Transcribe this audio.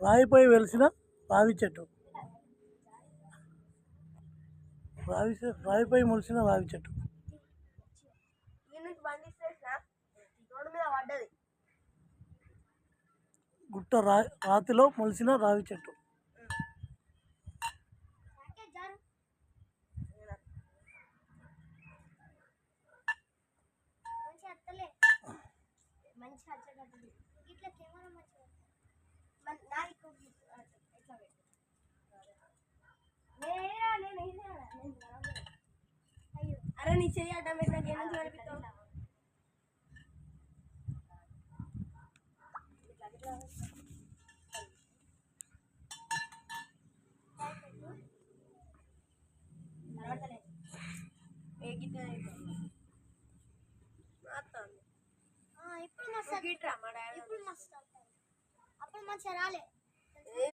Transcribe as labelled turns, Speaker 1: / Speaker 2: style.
Speaker 1: రాయిపై వెలిసిన రావి చెట్టు. రాయిపై మొలిసిన రావి చెట్టు. గుట్ట రాతిలో మొలిసిన రావి చెట్టు.
Speaker 2: అరే నీ చెయ్యి అడ్డం పెట్టినా గేమ్ కనిపిస్తావు. ఇప్పుడు మస్తు అప్పుడు మంచిగా రాలే.